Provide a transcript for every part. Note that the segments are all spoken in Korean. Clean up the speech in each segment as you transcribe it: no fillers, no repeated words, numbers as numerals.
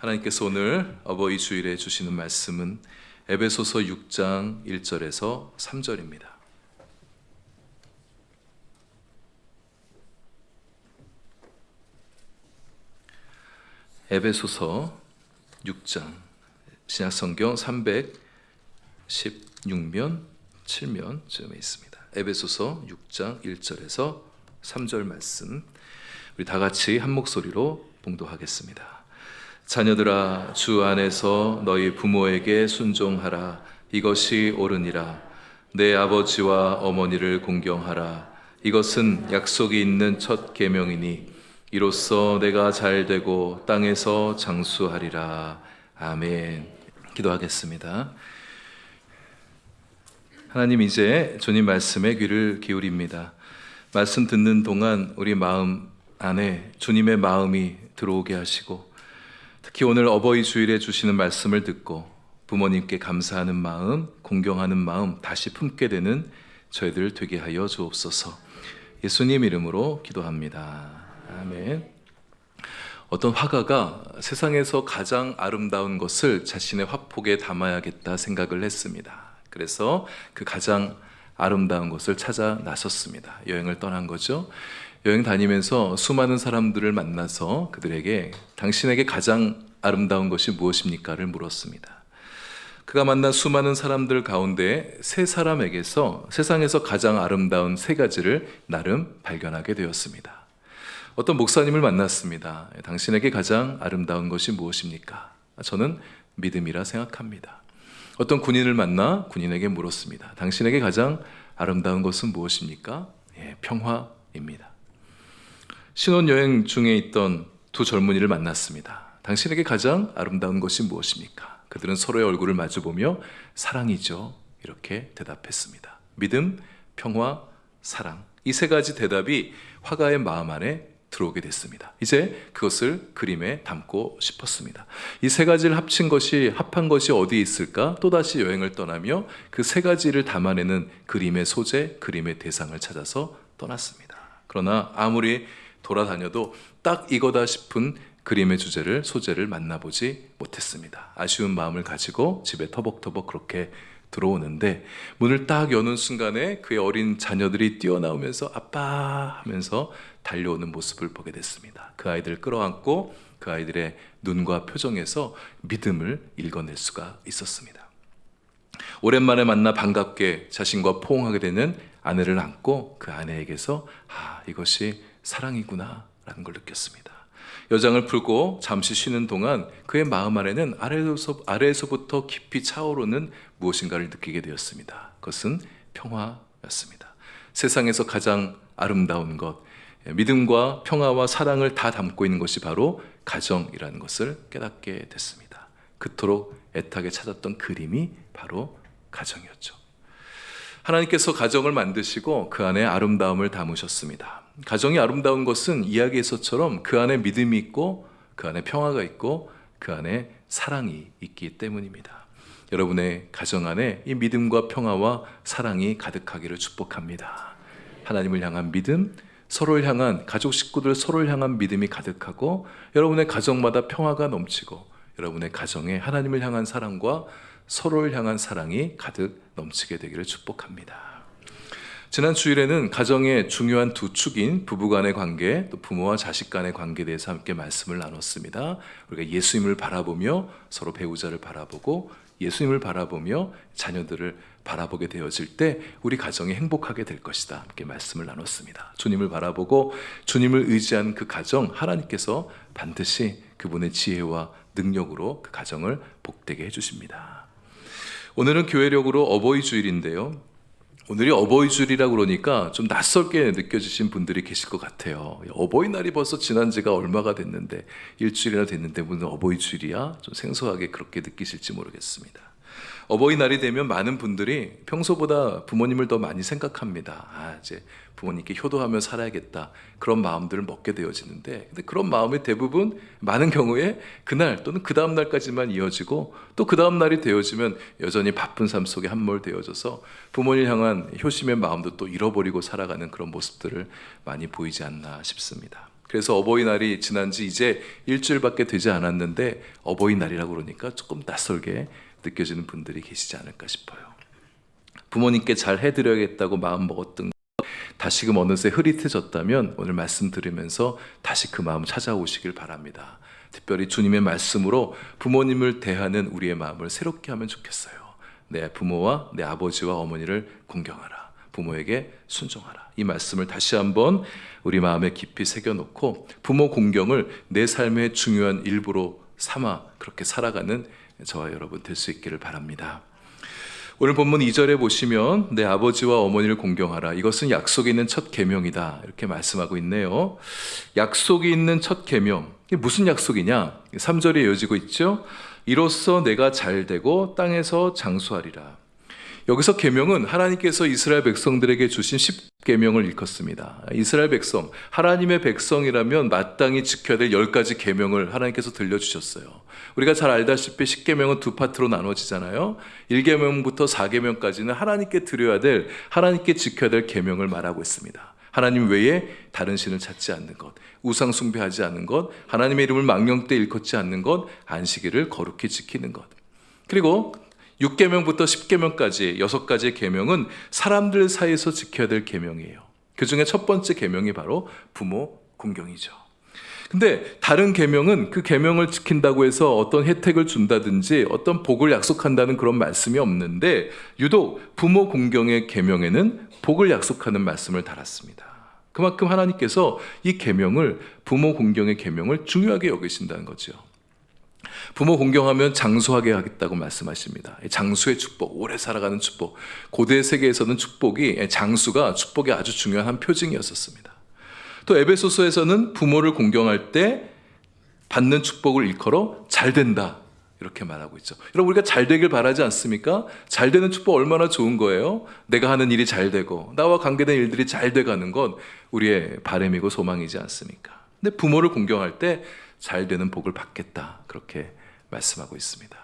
하나님께서 오늘 어버이 주일에 주시는 말씀은 에베소서 6장 1절에서 3절입니다. 에베소서 6장 신약성경 316면 7면쯤에 있습니다. 에베소서 6장 1절에서 3절 말씀, 우리 다 같이 한 목소리로 봉독하겠습니다. 자녀들아, 주 안에서 너희 부모에게 순종하라. 이것이 옳으니라. 내 아버지와 어머니를 공경하라. 이것은 약속이 있는 첫 계명이니 이로써 내가 잘되고 땅에서 장수하리라. 아멘. 기도하겠습니다. 하나님, 이제 주님 말씀에 귀를 기울입니다. 말씀 듣는 동안 우리 마음 안에 주님의 마음이 들어오게 하시고, 특히 오늘 어버이 주일에 주시는 말씀을 듣고 부모님께 감사하는 마음, 공경하는 마음 다시 품게 되는 저희들 되게 하여 주옵소서. 예수님 이름으로 기도합니다. 아멘. 어떤 화가가 세상에서 가장 아름다운 것을 자신의 화폭에 담아야겠다 생각을 했습니다. 그래서 그 가장 아름다운 것을 찾아 나섰습니다. 여행을 떠난 거죠. 여행 다니면서 수많은 사람들을 만나서 그들에게 당신에게 가장 아름다운 것이 무엇입니까를 물었습니다. 그가 만난 수많은 사람들 가운데 세 사람에게서 세상에서 가장 아름다운 세 가지를 나름 발견하게 되었습니다. 어떤 목사님을 만났습니다. 당신에게 가장 아름다운 것이 무엇입니까? 저는 믿음이라 생각합니다. 어떤 군인을 만나 군인에게 물었습니다. 당신에게 가장 아름다운 것은 무엇입니까? 평화입니다. 신혼여행 중에 있던 두 젊은이를 만났습니다. 당신에게 가장 아름다운 것이 무엇입니까? 그들은 서로의 얼굴을 마주보며 사랑이죠, 이렇게 대답했습니다. 믿음, 평화, 사랑, 이 세 가지 대답이 화가의 마음 안에 들어오게 됐습니다. 이제 그것을 그림에 담고 싶었습니다. 이 세 가지를 합한 것이 어디에 있을까? 또다시 여행을 떠나며 그 세 가지를 담아내는 그림의 소재, 그림의 대상을 찾아서 떠났습니다. 그러나 아무리 돌아다녀도 딱 이거다 싶은 그림의 소재를 만나보지 못했습니다. 아쉬운 마음을 가지고 집에 터벅터벅 그렇게 들어오는데, 문을 딱 여는 순간에 그의 어린 자녀들이 뛰어나오면서 아빠 하면서 달려오는 모습을 보게 됐습니다. 그 아이들을 끌어안고 그 아이들의 눈과 표정에서 믿음을 읽어낼 수가 있었습니다. 오랜만에 만나 반갑게 자신과 포옹하게 되는 아내를 안고 그 아내에게서 이것이 사랑이구나 라는 걸 느꼈습니다. 여장을 풀고 잠시 쉬는 동안 그의 마음 안에는 아래에서부터 깊이 차오르는 무엇인가를 느끼게 되었습니다. 그것은 평화였습니다. 세상에서 가장 아름다운 것, 믿음과 평화와 사랑을 다 담고 있는 것이 바로 가정이라는 것을 깨닫게 됐습니다. 그토록 애타게 찾았던 그림이 바로 가정이었죠. 하나님께서 가정을 만드시고 그 안에 아름다움을 담으셨습니다. 가정이 아름다운 것은 이야기에서처럼 그 안에 믿음이 있고 그 안에 평화가 있고 그 안에 사랑이 있기 때문입니다. 여러분의 가정 안에 이 믿음과 평화와 사랑이 가득하기를 축복합니다. 하나님을 향한 믿음, 서로를 향한, 가족 식구들 서로를 향한 믿음이 가득하고 여러분의 가정마다 평화가 넘치고 여러분의 가정에 하나님을 향한 사랑과 서로를 향한 사랑이 가득 넘치게 되기를 축복합니다. 지난 주일에는 가정의 중요한 두 축인 부부 간의 관계, 또 부모와 자식 간의 관계에 대해서 함께 말씀을 나눴습니다. 우리가 예수님을 바라보며 서로 배우자를 바라보고 예수님을 바라보며 자녀들을 바라보게 되어질 때 우리 가정이 행복하게 될 것이다, 함께 말씀을 나눴습니다. 주님을 바라보고 주님을 의지한 그 가정, 하나님께서 반드시 그분의 지혜와 능력으로 그 가정을 복되게 해주십니다. 오늘은 교회력으로 어버이 주일인데요, 오늘이 어버이 주일이라고 그러니까 좀 낯설게 느껴지신 분들이 계실 것 같아요. 어버이날이 벌써 지난 지가 얼마가 됐는데, 일주일이나 됐는데 무슨 어버이 주일이야? 좀 생소하게 그렇게 느끼실지 모르겠습니다. 어버이날이 되면 많은 분들이 평소보다 부모님을 더 많이 생각합니다. 이제 부모님께 효도하며 살아야겠다, 그런 마음들을 먹게 되어지는데, 근데 그런 마음이 대부분 많은 경우에 그날 또는 그 다음 날까지만 이어지고, 또 그 다음 날이 되어지면 여전히 바쁜 삶 속에 함몰되어져서 부모님을 향한 효심의 마음도 또 잃어버리고 살아가는 그런 모습들을 많이 보이지 않나 싶습니다. 그래서 어버이날이 지난 지 이제 일주일밖에 되지 않았는데 어버이날이라고 그러니까 조금 낯설게 느껴지는 분들이 계시지 않을까 싶어요. 부모님께 잘 해드려야겠다고 마음 먹었던 것 다시금 어느새 흐릿해졌다면 오늘 말씀 들으면서 다시 그 마음 찾아오시길 바랍니다. 특별히 주님의 말씀으로 부모님을 대하는 우리의 마음을 새롭게 하면 좋겠어요. 내 부모와 내 아버지와 어머니를 공경하라. 부모에게 순종하라. 이 말씀을 다시 한번 우리 마음에 깊이 새겨놓고 부모 공경을 내 삶의 중요한 일부로 삼아 그렇게 살아가는 저와 여러분 될 수 있기를 바랍니다. 오늘 본문 2절에 보시면 내 아버지와 어머니를 공경하라. 이것은 약속이 있는 첫 계명이다. 이렇게 말씀하고 있네요. 약속이 있는 첫 계명. 이게 무슨 약속이냐? 3절에 이어지고 있죠. 이로써 내가 잘되고 땅에서 장수하리라. 여기서 계명은 하나님께서 이스라엘 백성들에게 주신 10계명을 일컫습니다. 이스라엘 백성, 하나님의 백성이라면 마땅히 지켜야 될 10가지 계명을 하나님께서 들려주셨어요. 우리가 잘 알다시피 10계명은 두 파트로 나눠지잖아요. 1계명부터 4계명까지는 하나님께 드려야 될, 하나님께 지켜야 될 계명을 말하고 있습니다. 하나님 외에 다른 신을 찾지 않는 것, 우상 숭배하지 않는 것, 하나님의 이름을 망령 때 일컫지 않는 것, 안식일을 거룩히 지키는 것. 그리고 6계명부터 10계명까지 6가지의 계명은 사람들 사이에서 지켜야 될 계명이에요. 그 중에 첫 번째 계명이 바로 부모 공경이죠. 근데 다른 계명은 그 계명을 지킨다고 해서 어떤 혜택을 준다든지 어떤 복을 약속한다는 그런 말씀이 없는데 유독 부모 공경의 계명에는 복을 약속하는 말씀을 달았습니다. 그만큼 하나님께서 이 계명을, 부모 공경의 계명을 중요하게 여기신다는 거죠. 부모 공경하면 장수하게 하겠다고 말씀하십니다. 장수의 축복, 오래 살아가는 축복. 고대 세계에서는 축복이, 장수가 축복의 아주 중요한 한 표징이었었습니다. 또 에베소서에서는 부모를 공경할 때 받는 축복을 일컬어 잘 된다 이렇게 말하고 있죠. 여러분, 우리가 잘 되길 바라지 않습니까? 잘 되는 축복 얼마나 좋은 거예요? 내가 하는 일이 잘 되고 나와 관계된 일들이 잘 돼가는 건 우리의 바람이고 소망이지 않습니까? 근데 부모를 공경할 때 잘 되는 복을 받겠다 그렇게 말씀하고 있습니다.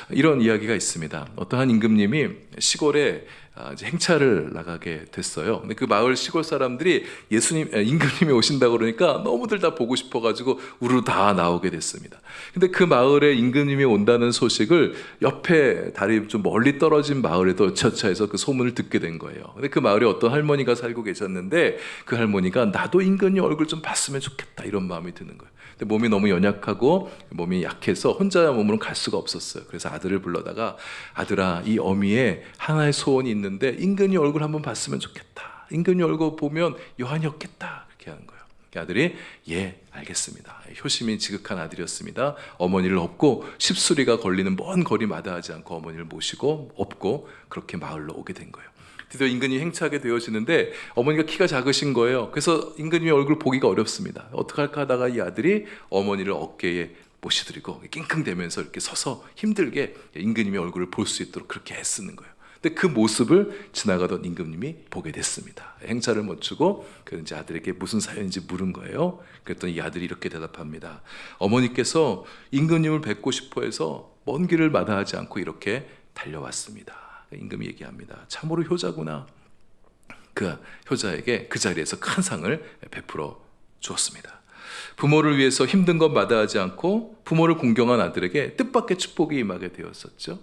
이런 이야기가 있습니다. 어떤 한 임금님이 시골에 이제 행차를 나가게 됐어요. 근데 그 마을 시골 사람들이 임금님이 오신다고 그러니까 너무들 다 보고 싶어가지고 우르르 다 나오게 됐습니다. 근데 그 마을에 임금님이 온다는 소식을 옆에 다리 좀 멀리 떨어진 마을에도 처차해서 그 소문을 듣게 된 거예요. 근데 그 마을에 어떤 할머니가 살고 계셨는데 그 할머니가 나도 임금님 얼굴 좀 봤으면 좋겠다 이런 마음이 드는 거예요. 근데 몸이 너무 연약하고 몸이 약해서 혼자 몸으로는 갈 수가 없었어요. 그래서 아들을 불러다가 아들아, 이 어미에 하나의 소원이 있는데 임금님 얼굴 한번 봤으면 좋겠다. 임금님 얼굴 보면 여한이 없겠다. 이렇게 하는 거예요. 아들이 예, 알겠습니다. 효심이 지극한 아들이었습니다. 어머니를 업고 십수리가 걸리는 먼 거리 마다하지 않고 어머니를 모시고 업고 그렇게 마을로 오게 된 거예요. 드디어 임금님이 행차하게 되어지는데 어머니가 키가 작으신 거예요. 그래서 임금님의 얼굴 보기가 어렵습니다. 어떡할까 하다가 이 아들이 어머니를 어깨에 모시드리고 낑낑대면서 이렇게 서서 힘들게 임금님의 얼굴을 볼 수 있도록 그렇게 애쓰는 거예요. 근데 그 모습을 지나가던 임금님이 보게 됐습니다. 행차를 멈추고 그 이제 아들에게 무슨 사연인지 물은 거예요. 그랬더니 이 아들이 이렇게 대답합니다. 어머니께서 임금님을 뵙고 싶어 해서 먼 길을 마다하지 않고 이렇게 달려왔습니다. 임금이 얘기합니다. 참으로 효자구나. 그 효자에게 그 자리에서 큰 상을 베풀어 주었습니다. 부모를 위해서 힘든 것 마다하지 않고 부모를 공경한 아들에게 뜻밖의 축복이 임하게 되었었죠.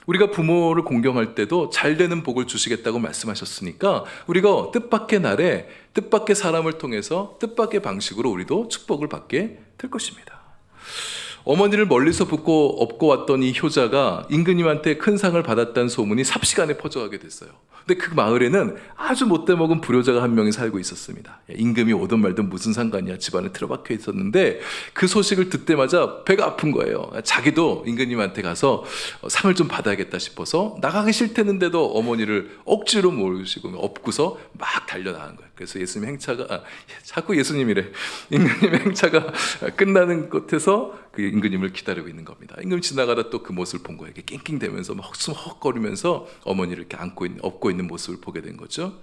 우리가 부모를 공경할 때도 잘 되는 복을 주시겠다고 말씀하셨으니까 우리가 뜻밖의 날에 뜻밖의 사람을 통해서 뜻밖의 방식으로 우리도 축복을 받게 될 것입니다. 어머니를 멀리서 업고 왔던 이 효자가 임금님한테 큰 상을 받았다는 소문이 삽시간에 퍼져가게 됐어요. 근데 그 마을에는 아주 못돼 먹은 불효자가 한 명이 살고 있었습니다. 임금이 오든 말든 무슨 상관이야, 집안에 틀어박혀 있었는데 그 소식을 듣자마자 배가 아픈 거예요. 자기도 임금님한테 가서 상을 좀 받아야겠다 싶어서 나가기 싫다는데도 어머니를 억지로 모시고 업고서 막 달려나간 거예요. 그래서 예수님 행차가 자꾸 예수님이래. 임금님 행차가 끝나는 곳에서 그 임금님을 기다리고 있는 겁니다. 임금 지나가다 또 그 모습을 본 거예요. 낑낑대면서 막 숨 헉거리면서 어머니를 이렇게 업고 있는 모습을 보게 된 거죠.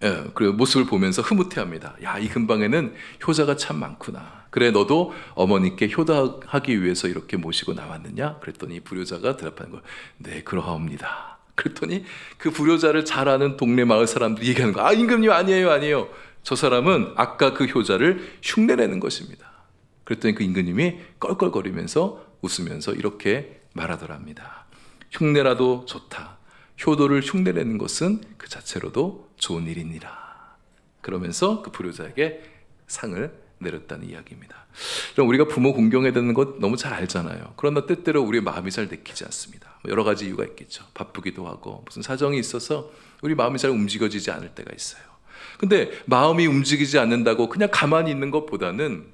예, 그 모습을 보면서 흐뭇해합니다. 야, 이 근방에는 효자가 참 많구나. 그래, 너도 어머니께 효도하기 위해서 이렇게 모시고 나왔느냐? 그랬더니 불효자가 대답하는 거예요. 네, 그러하옵니다. 그랬더니 그 불효자를 잘 아는 동네 마을 사람들이 얘기하는 거예요. 아, 임금님 아니에요. 저 사람은 아까 그 효자를 흉내내는 것입니다. 그랬더니 그 임금님이 껄껄거리면서 웃으면서 이렇게 말하더랍니다. 흉내라도 좋다. 효도를 흉내내는 것은 그 자체로도 좋은 일이니라. 그러면서 그 불효자에게 상을 내렸다는 이야기입니다. 그럼 우리가 부모 공경해야 되는 것 너무 잘 알잖아요. 그러나 때때로 우리의 마음이 잘 내키지 않습니다. 여러 가지 이유가 있겠죠. 바쁘기도 하고 무슨 사정이 있어서 우리 마음이 잘 움직여지지 않을 때가 있어요. 근데 마음이 움직이지 않는다고 그냥 가만히 있는 것보다는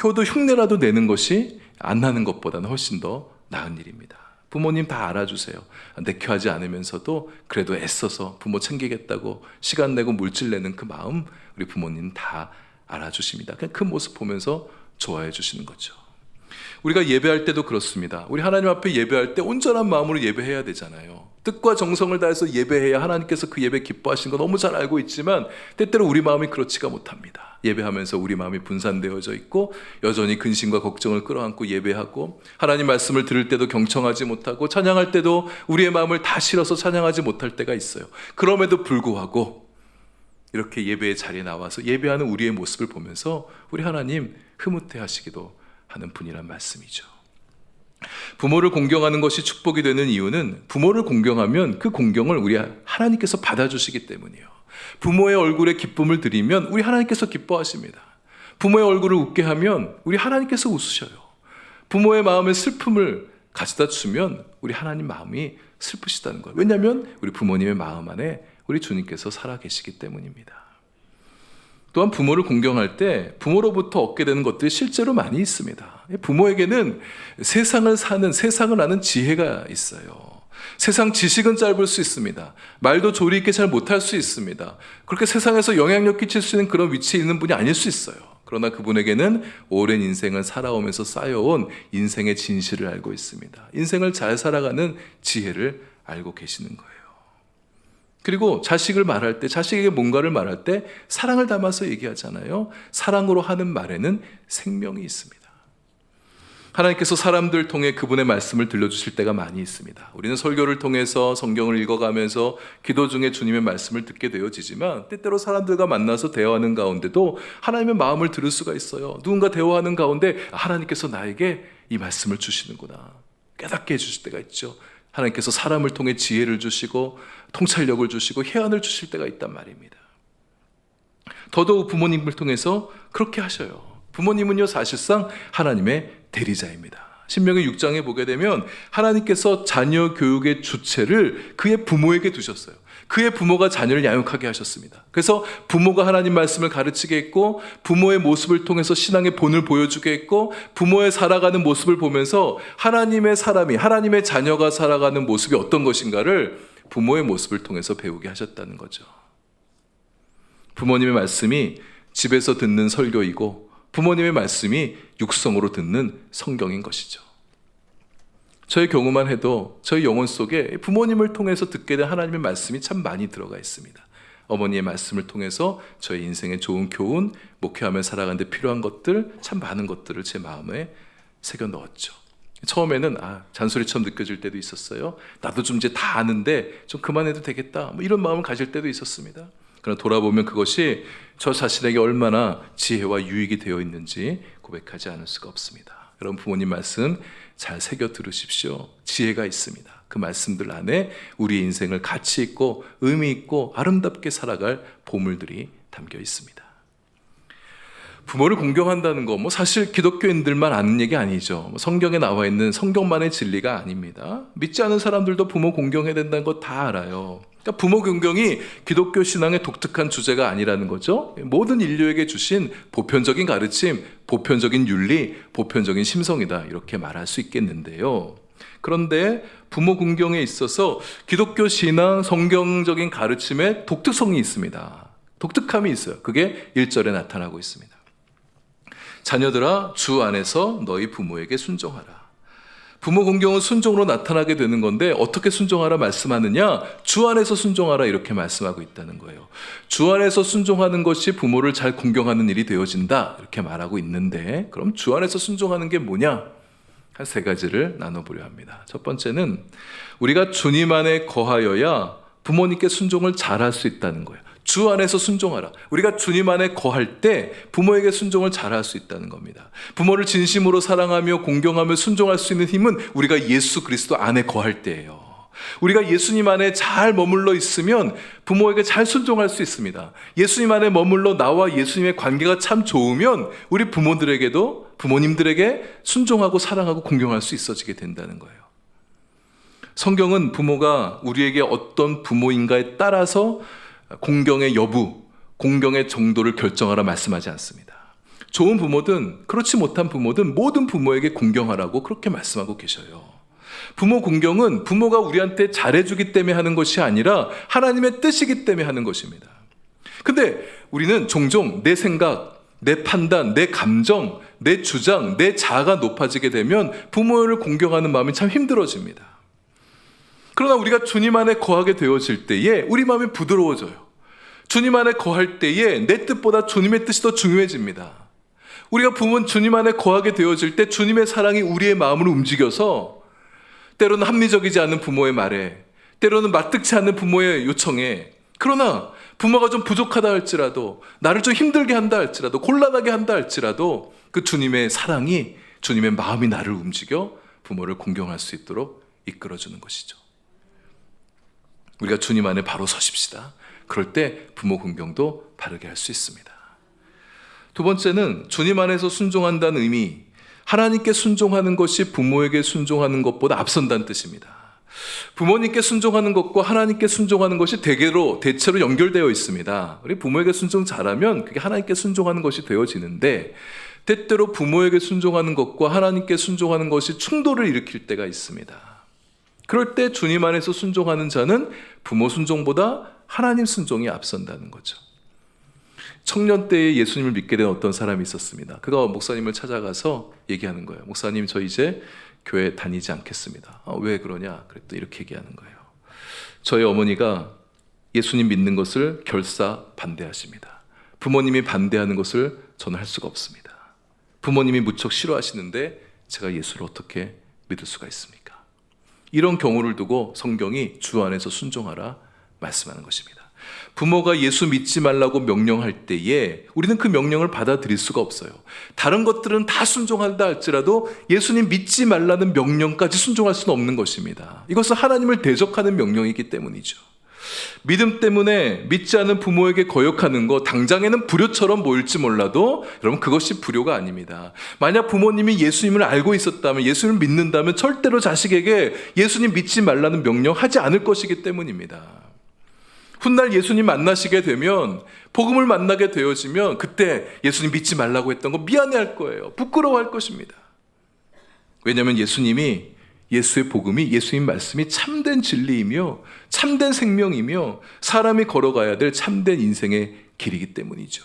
효도 흉내라도 내는 것이 안 나는 것보다는 훨씬 더 나은 일입니다. 부모님 다 알아주세요. 내켜하지 않으면서도 그래도 애써서 부모 챙기겠다고 시간 내고 물질 내는 그 마음 우리 부모님 다 알아주십니다. 그냥 그 모습 보면서 좋아해 주시는 거죠. 우리가 예배할 때도 그렇습니다. 우리 하나님 앞에 예배할 때 온전한 마음으로 예배해야 되잖아요. 뜻과 정성을 다해서 예배해야 하나님께서 그 예배 기뻐하시는 거 너무 잘 알고 있지만 때때로 우리 마음이 그렇지가 못합니다. 예배하면서 우리 마음이 분산되어져 있고 여전히 근심과 걱정을 끌어안고 예배하고 하나님 말씀을 들을 때도 경청하지 못하고 찬양할 때도 우리의 마음을 다 실어서 찬양하지 못할 때가 있어요. 그럼에도 불구하고 이렇게 예배의 자리에 나와서 예배하는 우리의 모습을 보면서 우리 하나님 흐뭇해 하시기도 하는 분이란 말씀이죠. 부모를 공경하는 것이 축복이 되는 이유는 부모를 공경하면 그 공경을 우리 하나님께서 받아주시기 때문이에요. 부모의 얼굴에 기쁨을 드리면 우리 하나님께서 기뻐하십니다. 부모의 얼굴을 웃게 하면 우리 하나님께서 웃으셔요. 부모의 마음에 슬픔을 가져다 주면 우리 하나님 마음이 슬프시다는 거예요. 왜냐하면 우리 부모님의 마음 안에 우리 주님께서 살아계시기 때문입니다. 또한 부모를 공경할 때 부모로부터 얻게 되는 것들이 실제로 많이 있습니다. 부모에게는 세상을 아는 지혜가 있어요. 세상 지식은 짧을 수 있습니다. 말도 조리 있게 잘 못할 수 있습니다. 그렇게 세상에서 영향력 끼칠 수 있는 그런 위치에 있는 분이 아닐 수 있어요. 그러나 그분에게는 오랜 인생을 살아오면서 쌓여온 인생의 진실을 알고 있습니다. 인생을 잘 살아가는 지혜를 알고 계시는 거예요. 그리고 자식을 말할 때, 자식에게 뭔가를 말할 때 사랑을 담아서 얘기하잖아요. 사랑으로 하는 말에는 생명이 있습니다. 하나님께서 사람들 통해 그분의 말씀을 들려주실 때가 많이 있습니다. 우리는 설교를 통해서 성경을 읽어가면서 기도 중에 주님의 말씀을 듣게 되어지지만 때때로 사람들과 만나서 대화하는 가운데도 하나님의 마음을 들을 수가 있어요. 누군가 대화하는 가운데 하나님께서 나에게 이 말씀을 주시는구나 깨닫게 해주실 때가 있죠. 하나님께서 사람을 통해 지혜를 주시고 통찰력을 주시고 해안을 주실 때가 있단 말입니다. 더더욱 부모님을 통해서 그렇게 하셔요. 부모님은요 사실상 하나님의 대리자입니다. 신명기 6장에 보게 되면 하나님께서 자녀 교육의 주체를 그의 부모에게 두셨어요. 그의 부모가 자녀를 양육하게 하셨습니다. 그래서 부모가 하나님 말씀을 가르치게 했고 부모의 모습을 통해서 신앙의 본을 보여주게 했고 부모의 살아가는 모습을 보면서 하나님의 사람이 하나님의 자녀가 살아가는 모습이 어떤 것인가를 부모의 모습을 통해서 배우게 하셨다는 거죠. 부모님의 말씀이 집에서 듣는 설교이고 부모님의 말씀이 육성으로 듣는 성경인 것이죠. 저의 경우만 해도 저희 영혼 속에 부모님을 통해서 듣게 된 하나님의 말씀이 참 많이 들어가 있습니다. 어머니의 말씀을 통해서 저의 인생에 좋은 교훈, 목회하며 살아가는 데 필요한 것들, 참 많은 것들을 제 마음에 새겨 넣었죠. 처음에는 잔소리처럼 느껴질 때도 있었어요. 나도 좀 이제 다 아는데 좀 그만해도 되겠다, 이런 마음을 가질 때도 있었습니다. 그러나 돌아보면 그것이 저 자신에게 얼마나 지혜와 유익이 되어 있는지 고백하지 않을 수가 없습니다. 여러분 부모님 말씀 잘 새겨 들으십시오. 지혜가 있습니다. 그 말씀들 안에 우리의 인생을 가치 있고 의미 있고 아름답게 살아갈 보물들이 담겨 있습니다. 부모를 공경한다는 거 사실 기독교인들만 아는 얘기 아니죠. 성경에 나와 있는 성경만의 진리가 아닙니다. 믿지 않은 사람들도 부모 공경해야 된다는 거 다 알아요. 그러니까 부모 공경이 기독교 신앙의 독특한 주제가 아니라는 거죠. 모든 인류에게 주신 보편적인 가르침, 보편적인 윤리, 보편적인 심성이다 이렇게 말할 수 있겠는데요. 그런데 부모 공경에 있어서 기독교 신앙 성경적인 가르침에 독특성이 있습니다. 독특함이 있어요. 그게 1절에 나타나고 있습니다. 자녀들아 주 안에서 너희 부모에게 순종하라. 부모 공경은 순종으로 나타나게 되는 건데 어떻게 순종하라 말씀하느냐? 주 안에서 순종하라 이렇게 말씀하고 있다는 거예요. 주 안에서 순종하는 것이 부모를 잘 공경하는 일이 되어진다 이렇게 말하고 있는데 그럼 주 안에서 순종하는 게 뭐냐? 한 세 가지를 나눠보려 합니다. 첫 번째는 우리가 주님 안에 거하여야 부모님께 순종을 잘할 수 있다는 거예요. 주 안에서 순종하라. 우리가 주님 안에 거할 때 부모에게 순종을 잘할 수 있다는 겁니다. 부모를 진심으로 사랑하며 공경하며 순종할 수 있는 힘은 우리가 예수 그리스도 안에 거할 때예요. 우리가 예수님 안에 잘 머물러 있으면 부모에게 잘 순종할 수 있습니다. 예수님 안에 머물러 나와 예수님의 관계가 참 좋으면 우리 부모님들에게 순종하고 사랑하고 공경할 수 있어지게 된다는 거예요. 성경은 부모가 우리에게 어떤 부모인가에 따라서 공경의 여부, 공경의 정도를 결정하라 말씀하지 않습니다. 좋은 부모든 그렇지 못한 부모든 모든 부모에게 공경하라고 그렇게 말씀하고 계셔요. 부모 공경은 부모가 우리한테 잘해주기 때문에 하는 것이 아니라 하나님의 뜻이기 때문에 하는 것입니다. 근데 우리는 종종 내 생각, 내 판단, 내 감정, 내 주장, 내 자아가 높아지게 되면 부모를 공경하는 마음이 참 힘들어집니다. 그러나 우리가 주님 안에 거하게 되어질 때에 우리 마음이 부드러워져요. 주님 안에 거할 때에 내 뜻보다 주님의 뜻이 더 중요해집니다. 우리가 주님 안에 거하게 되어질 때 주님의 사랑이 우리의 마음을 움직여서 때로는 합리적이지 않은 부모의 말에, 때로는 마뜩치 않는 부모의 요청에, 그러나 부모가 좀 부족하다 할지라도, 나를 좀 힘들게 한다 할지라도, 곤란하게 한다 할지라도 그 주님의 사랑이, 주님의 마음이 나를 움직여 부모를 공경할 수 있도록 이끌어주는 것이죠. 우리가 주님 안에 바로 서십시다. 그럴 때 부모 공경도 바르게 할 수 있습니다. 두 번째는 주님 안에서 순종한다는 의미, 하나님께 순종하는 것이 부모에게 순종하는 것보다 앞선다는 뜻입니다. 부모님께 순종하는 것과 하나님께 순종하는 것이 대체로 연결되어 있습니다. 우리 부모에게 순종 잘하면 그게 하나님께 순종하는 것이 되어지는데, 때때로 부모에게 순종하는 것과 하나님께 순종하는 것이 충돌을 일으킬 때가 있습니다. 그럴 때 주님 안에서 순종하는 자는 부모 순종보다 하나님 순종이 앞선다는 거죠. 청년 때에 예수님을 믿게 된 어떤 사람이 있었습니다. 그가 목사님을 찾아가서 얘기하는 거예요. 목사님, 저 이제 교회 다니지 않겠습니다. 왜 그러냐? 그랬더니 이렇게 얘기하는 거예요. 저희 어머니가 예수님 믿는 것을 결사 반대하십니다. 부모님이 반대하는 것을 저는 할 수가 없습니다. 부모님이 무척 싫어하시는데 제가 예수를 어떻게 믿을 수가 있습니까? 이런 경우를 두고 성경이 주 안에서 순종하라 말씀하는 것입니다. 부모가 예수 믿지 말라고 명령할 때에 우리는 그 명령을 받아들일 수가 없어요. 다른 것들은 다 순종한다 할지라도 예수님 믿지 말라는 명령까지 순종할 수는 없는 것입니다. 이것은 하나님을 대적하는 명령이기 때문이죠. 믿음 때문에 믿지 않은 부모에게 거역하는 것, 당장에는 불효처럼 보일지 몰라도 여러분, 그것이 불효가 아닙니다. 만약 부모님이 예수님을 알고 있었다면, 예수님을 믿는다면 절대로 자식에게 예수님 믿지 말라는 명령 하지 않을 것이기 때문입니다. 훗날 예수님 만나시게 되면, 복음을 만나게 되어지면 그때 예수님 믿지 말라고 했던 거 미안해할 거예요. 부끄러워할 것입니다. 왜냐하면 예수의 복음이, 예수님 말씀이 참된 진리이며 참된 생명이며 사람이 걸어가야 될 참된 인생의 길이기 때문이죠.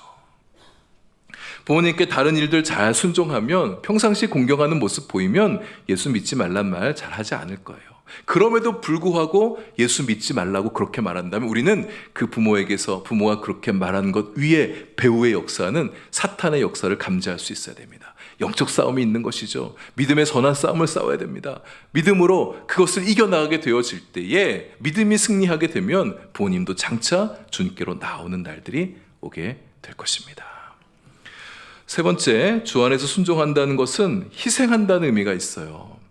부모님께 다른 일들 잘 순종하면, 평상시 공경하는 모습 보이면 예수 믿지 말란 말 잘 하지 않을 거예요. 그럼에도 불구하고 예수 믿지 말라고 그렇게 말한다면 우리는 그 부모가 그렇게 말한 것 위에 배후의 역사는 사탄의 역사를 감지할 수 있어야 됩니다. 영적 싸움이 있는 것이죠. 믿음의 선한 싸움을 싸워야 됩니다. 믿음으로 그것을 이겨나가게 되어질 때에, 믿음이 승리하게 되면 부모님도 장차 주님께로 나오는 날들이 오게 될 것입니다. 세 번째, 주 안에서 순종한다는 것은 희생한다는 의미가 있어요.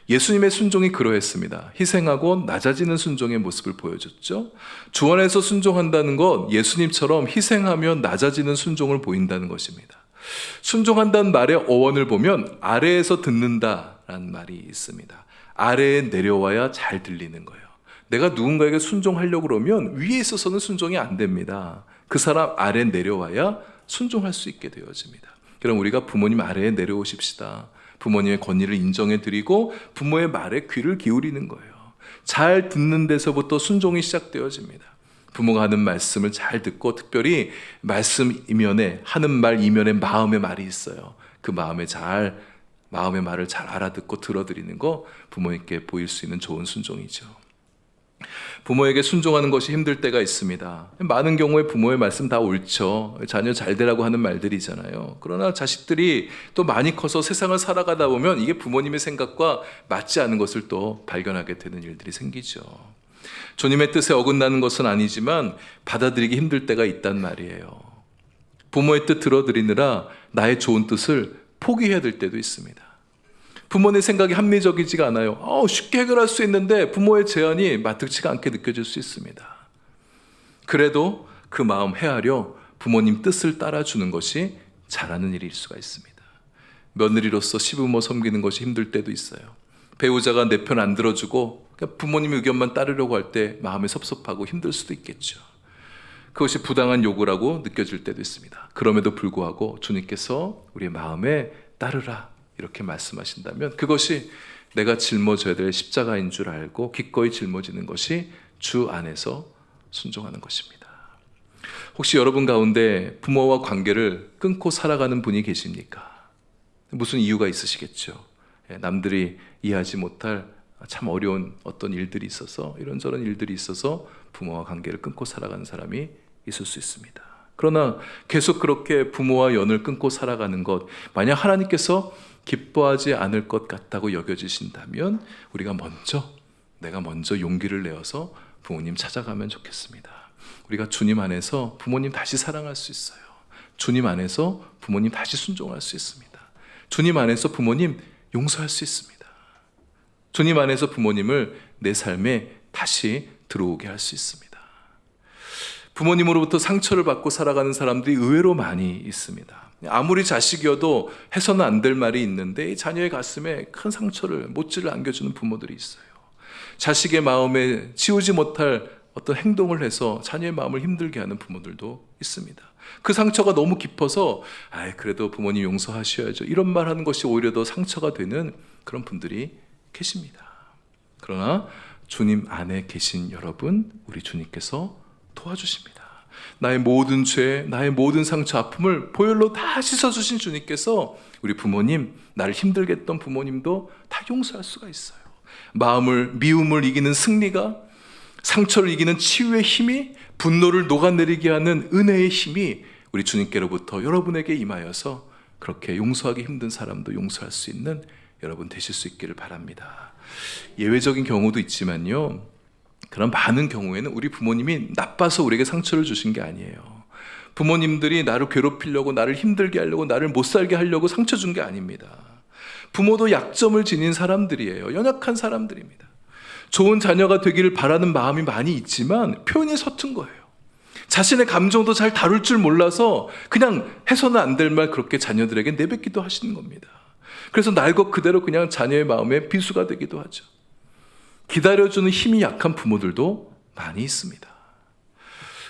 예수님의 순종이 그러했습니다. 희생하고 낮아지는 순종의 모습을 보여줬죠. 주 안에서 순종한다는 건 예수님처럼 희생하며 낮아지는 순종을 보인다는 것입니다. 순종한다는 말의 어원을 보면 아래에서 듣는다라는 말이 있습니다. 아래에 내려와야 잘 들리는 거예요. 내가 누군가에게 순종하려고 그러면 위에 있어서는 순종이 안 됩니다. 그 사람 아래에 내려와야 순종할 수 있게 되어집니다. 그럼 우리가 부모님 아래에 내려오십시다. 부모님의 권위를 인정해드리고 부모의 말에 귀를 기울이는 거예요. 잘 듣는 데서부터 순종이 시작되어집니다. 부모가 하는 말씀을 잘 듣고, 특별히 말씀 이면에, 하는 말 이면에 마음의 말이 있어요. 그 마음의 말을 잘 알아듣고 들어드리는 거 부모님께 보일 수 있는 좋은 순종이죠. 부모에게 순종하는 것이 힘들 때가 있습니다. 많은 경우에 부모의 말씀 다 옳죠. 자녀 잘 되라고 하는 말들이잖아요. 그러나 자식들이 또 많이 커서 세상을 살아가다 보면 이게 부모님의 생각과 맞지 않은 것을 또 발견하게 되는 일들이 생기죠. 주님의 뜻에 어긋나는 것은 아니지만 받아들이기 힘들 때가 있단 말이에요. 부모의 뜻 들어드리느라 나의 좋은 뜻을 포기해야 될 때도 있습니다. 부모의 생각이 합리적이지가 않아요. 쉽게 해결할 수 있는데 부모의 제안이 마땅치가 않게 느껴질 수 있습니다. 그래도 그 마음 헤아려 부모님 뜻을 따라주는 것이 잘하는 일일 수가 있습니다. 며느리로서 시부모 섬기는 것이 힘들 때도 있어요. 배우자가 내 편 안 들어주고 부모님 의견만 따르려고 할 때 마음이 섭섭하고 힘들 수도 있겠죠. 그것이 부당한 요구라고 느껴질 때도 있습니다. 그럼에도 불구하고 주님께서 우리의 마음에 따르라 이렇게 말씀하신다면 그것이 내가 짊어져야 될 십자가인 줄 알고 기꺼이 짊어지는 것이 주 안에서 순종하는 것입니다. 혹시 여러분 가운데 부모와 관계를 끊고 살아가는 분이 계십니까? 무슨 이유가 있으시겠죠. 남들이 이해하지 못할 참 어려운 어떤 일들이 있어서 이런저런 일들이 있어서 부모와 관계를 끊고 살아가는 사람이 있을 수 있습니다. 그러나 계속 그렇게 부모와 연을 끊고 살아가는 것, 만약 하나님께서 기뻐하지 않을 것 같다고 여겨지신다면 내가 먼저 용기를 내어서 부모님 찾아가면 좋겠습니다. 우리가 주님 안에서 부모님 다시 사랑할 수 있어요. 주님 안에서 부모님 다시 순종할 수 있습니다. 주님 안에서 부모님 용서할 수 있습니다. 주님 안에서 부모님을 내 삶에 다시 들어오게 할 수 있습니다. 부모님으로부터 상처를 받고 살아가는 사람들이 의외로 많이 있습니다. 아무리 자식이어도 해서는 안 될 말이 있는데 이 자녀의 가슴에 큰 상처를, 못질을 안겨주는 부모들이 있어요. 자식의 마음에 지우지 못할 어떤 행동을 해서 자녀의 마음을 힘들게 하는 부모들도 있습니다. 그 상처가 너무 깊어서 그래도 부모님 용서하셔야죠 이런 말 하는 것이 오히려 더 상처가 되는 그런 분들이 계십니다. 그러나 주님 안에 계신 여러분, 우리 주님께서 도와주십니다. 나의 모든 죄, 나의 모든 상처, 아픔을 보혈로 다 씻어주신 주님께서 우리 부모님, 나를 힘들게 했던 부모님도 다 용서할 수가 있어요. 미움을 이기는 승리가, 상처를 이기는 치유의 힘이, 분노를 녹아내리게 하는 은혜의 힘이 우리 주님께로부터 여러분에게 임하여서 그렇게 용서하기 힘든 사람도 용서할 수 있는 여러분 되실 수 있기를 바랍니다. 예외적인 경우도 있지만요, 그런 많은 경우에는 우리 부모님이 나빠서 우리에게 상처를 주신 게 아니에요. 부모님들이 나를 괴롭히려고, 나를 힘들게 하려고, 나를 못 살게 하려고 상처 준 게 아닙니다. 부모도 약점을 지닌 사람들이에요. 연약한 사람들입니다. 좋은 자녀가 되기를 바라는 마음이 많이 있지만 표현이 서툰 거예요. 자신의 감정도 잘 다룰 줄 몰라서 그냥 해서는 안 될 말 그렇게 자녀들에게 내뱉기도 하시는 겁니다. 그래서 날 것 그대로 그냥 자녀의 마음에 비수가 되기도 하죠. 기다려주는 힘이 약한 부모들도 많이 있습니다.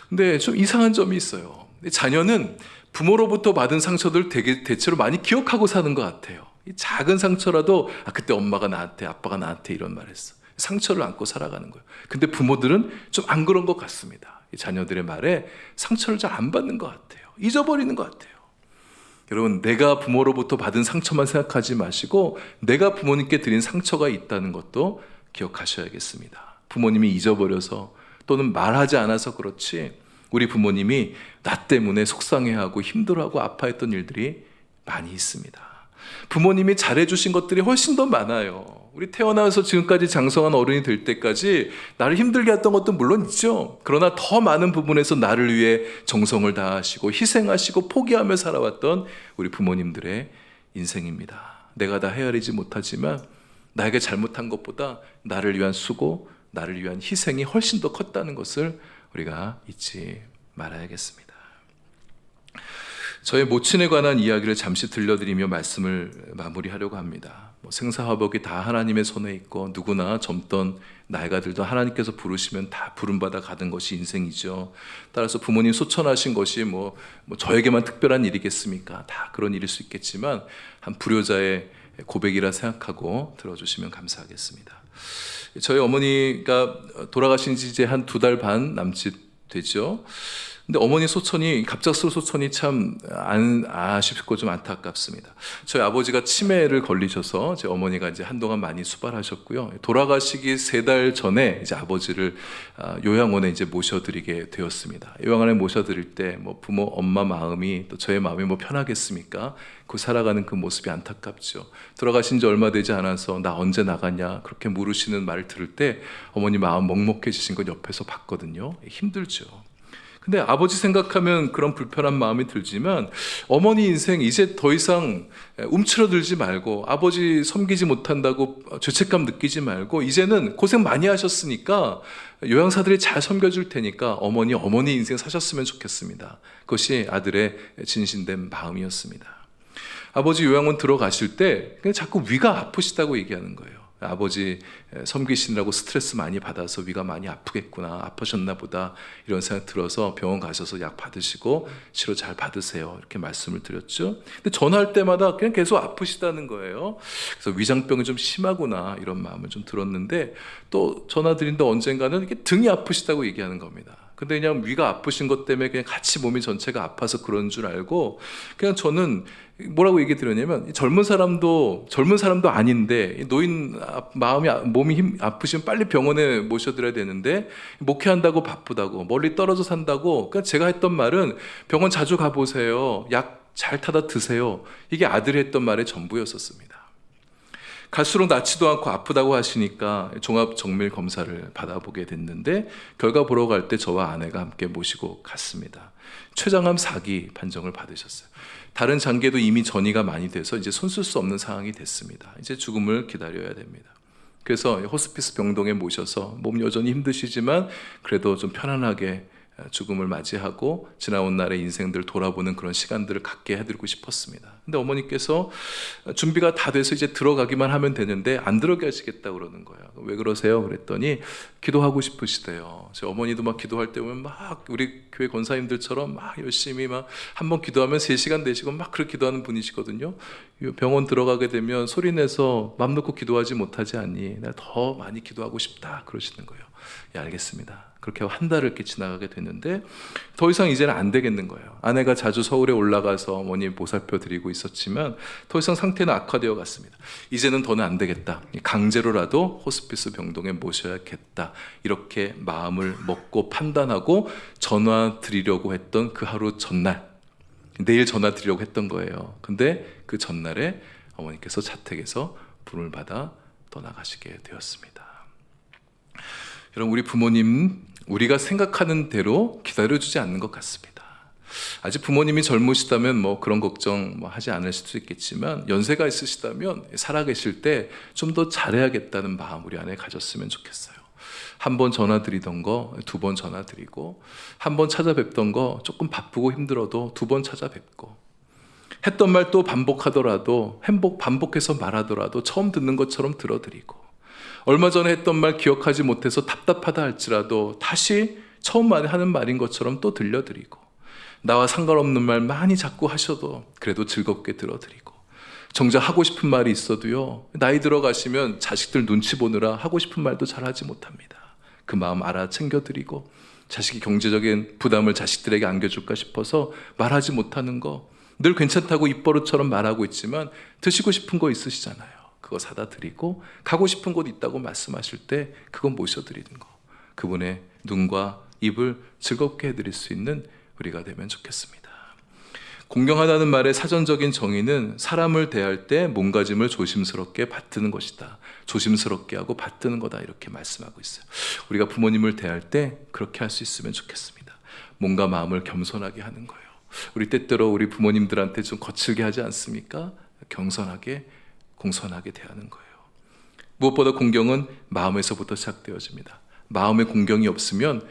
근데 좀 이상한 점이 있어요. 자녀는 부모로부터 받은 상처들 대체로 많이 기억하고 사는 것 같아요. 작은 상처라도 그때 엄마가 나한테, 아빠가 나한테 이런 말 했어. 상처를 안고 살아가는 거예요. 근데 부모들은 좀 안 그런 것 같습니다. 자녀들의 말에 상처를 잘 안 받는 것 같아요. 잊어버리는 것 같아요. 여러분, 내가 부모로부터 받은 상처만 생각하지 마시고 내가 부모님께 드린 상처가 있다는 것도 기억하셔야겠습니다. 부모님이 잊어버려서 또는 말하지 않아서 그렇지 우리 부모님이 나 때문에 속상해하고 힘들어하고 아파했던 일들이 많이 있습니다. 부모님이 잘해주신 것들이 훨씬 더 많아요. 우리 태어나서 지금까지 장성한 어른이 될 때까지 나를 힘들게 했던 것도 물론 있죠. 그러나 더 많은 부분에서 나를 위해 정성을 다하시고 희생하시고 포기하며 살아왔던 우리 부모님들의 인생입니다. 내가 다 헤아리지 못하지만 나에게 잘못한 것보다 나를 위한 수고, 나를 위한 희생이 훨씬 더 컸다는 것을 우리가 잊지 말아야겠습니다. 저의 모친에 관한 이야기를 잠시 들려드리며 말씀을 마무리하려고 합니다. 생사화복이 다 하나님의 손에 있고 누구나 젊던 나이가 들던 하나님께서 부르시면 다 부름받아 가는 것이 인생이죠. 따라서 부모님 소천하신 것이 저에게만 특별한 일이겠습니까? 다 그런 일일 수 있겠지만 한 불효자의 고백이라 생각하고 들어주시면 감사하겠습니다. 저희 어머니가 돌아가신 지 이제 한 2달 반 남짓 되죠. 근데 어머니 소천이, 갑작스러운 소천이 참 아쉽고 좀 안타깝습니다. 저희 아버지가 치매를 걸리셔서 제 어머니가 이제 한동안 많이 수발하셨고요. 돌아가시기 3달 전에 이제 아버지를 요양원에 이제 모셔드리게 되었습니다. 요양원에 모셔드릴 때 뭐 부모, 엄마 마음이 또 저의 마음이 뭐 편하겠습니까? 그 살아가는 그 모습이 안타깝죠. 돌아가신 지 얼마 되지 않아서 나 언제 나가냐 그렇게 물으시는 말을 들을 때 어머니 마음 먹먹해지신 걸 옆에서 봤거든요. 힘들죠. 근데 아버지 생각하면 그런 불편한 마음이 들지만 어머니 인생 이제 더 이상 움츠러들지 말고 아버지 섬기지 못한다고 죄책감 느끼지 말고 이제는 고생 많이 하셨으니까 요양사들이 잘 섬겨줄 테니까 어머니 인생 사셨으면 좋겠습니다. 그것이 아들의 진심된 마음이었습니다. 아버지 요양원 들어가실 때 그냥 자꾸 위가 아프시다고 얘기하는 거예요. 아버지 섬기시느라고 스트레스 많이 받아서 위가 많이 아프겠구나, 아프셨나 보다 이런 생각 들어서 병원 가셔서 약 받으시고 치료 잘 받으세요 이렇게 말씀을 드렸죠. 근데 전화할 때마다 그냥 계속 아프시다는 거예요. 그래서 위장병이 좀 심하구나 이런 마음을 좀 들었는데 또 전화 드린다 언젠가는 이렇게 등이 아프시다고 얘기하는 겁니다. 근데 그냥 위가 아프신 것 때문에 그냥 같이 몸이 전체가 아파서 그런 줄 알고 그냥 저는 뭐라고 얘기 드렸냐면 젊은 사람도 아닌데 노인 몸이 아프시면 빨리 병원에 모셔드려야 되는데 목회한다고 바쁘다고 멀리 떨어져 산다고 그러니까 제가 했던 말은 병원 자주 가보세요. 약 잘 타다 드세요. 이게 아들이 했던 말의 전부였었습니다. 갈수록 낫지도 않고 아프다고 하시니까 종합 정밀 검사를 받아보게 됐는데 결과 보러 갈 때 저와 아내가 함께 모시고 갔습니다. 췌장암 4기 판정을 받으셨어요. 다른 장기에도 이미 전이가 많이 돼서 이제 손쓸 수 없는 상황이 됐습니다. 이제 죽음을 기다려야 됩니다. 그래서 호스피스 병동에 모셔서 몸 여전히 힘드시지만 그래도 좀 편안하게 죽음을 맞이하고 지나온 날의 인생들을 돌아보는 그런 시간들을 갖게 해드리고 싶었습니다. 근데 어머니께서 준비가 다 돼서 이제 들어가기만 하면 되는데 안 들어게 하시겠다고 그러는 거예요. 왜 그러세요? 그랬더니 기도하고 싶으시대요. 제 어머니도 막 기도할 때 보면 막 우리 교회 권사님들처럼 막 열심히 막 한번 기도하면 3시간 4시간 막 그렇게 기도하는 분이시거든요. 병원 들어가게 되면 소리내서 맘 놓고 기도하지 못하지 않니? 내가 더 많이 기도하고 싶다 그러시는 거예요. 예, 알겠습니다. 그렇게 한 달을 이렇게 지나가게 됐는데 더 이상 이제는 안 되겠는 거예요. 아내가 자주 서울에 올라가서 어머니 보살펴 드리고 있었지만 더 이상 상태는 악화되어 갔습니다. 이제는 더는 안 되겠다. 강제로라도 호스피스 병동에 모셔야겠다. 이렇게 마음을 먹고 판단하고 전화 드리려고 했던 그 하루 전날 내일 전화 드리려고 했던 거예요. 근데 그 전날에 어머니께서 자택에서 부름을 받아 떠나가시게 되었습니다. 여러분 우리 부모님 우리가 생각하는 대로 기다려주지 않는 것 같습니다. 아직 부모님이 젊으시다면 뭐 그런 걱정 뭐 하지 않으실 수 있겠지만 연세가 있으시다면 살아계실 때 좀 더 잘해야겠다는 마음 우리 안에 가졌으면 좋겠어요. 한 번 전화 드리던 거 2번 전화 드리고 한 번 찾아뵙던 거 조금 바쁘고 힘들어도 2번 찾아뵙고 했던 말 또 반복하더라도 반복해서 말하더라도 처음 듣는 것처럼 들어드리고 얼마 전에 했던 말 기억하지 못해서 답답하다 할지라도 다시 처음 하는 말인 것처럼 또 들려드리고 나와 상관없는 말 많이 자꾸 하셔도 그래도 즐겁게 들어드리고 정작 하고 싶은 말이 있어도요 나이 들어가시면 자식들 눈치 보느라 하고 싶은 말도 잘 하지 못합니다. 그 마음 알아 챙겨드리고 자식이 경제적인 부담을 자식들에게 안겨줄까 싶어서 말하지 못하는 거 늘 괜찮다고 입버릇처럼 말하고 있지만 드시고 싶은 거 있으시잖아요. 그거 사다 드리고 가고 싶은 곳 있다고 말씀하실 때 그건 모셔드리는 거 그분의 눈과 입을 즐겁게 해드릴 수 있는 우리가 되면 좋겠습니다. 공경하다는 말의 사전적인 정의는 사람을 대할 때 몸가짐을 조심스럽게 받드는 것이다. 조심스럽게 하고 받드는 거다 이렇게 말씀하고 있어요. 우리가 부모님을 대할 때 그렇게 할 수 있으면 좋겠습니다. 몸과 마음을 겸손하게 하는 거예요. 우리 때때로 우리 부모님들한테 좀 거칠게 하지 않습니까? 겸손하게 공손하게 대하는 거예요. 무엇보다 공경은 마음에서부터 시작되어집니다. 마음에 공경이 없으면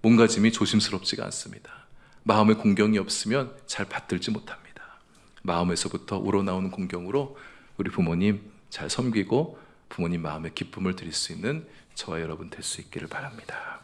몸가짐이 조심스럽지가 않습니다. 마음에 공경이 없으면 잘 받들지 못합니다. 마음에서부터 우러나오는 공경으로 우리 부모님 잘 섬기고 부모님 마음에 기쁨을 드릴 수 있는 저와 여러분 될 수 있기를 바랍니다.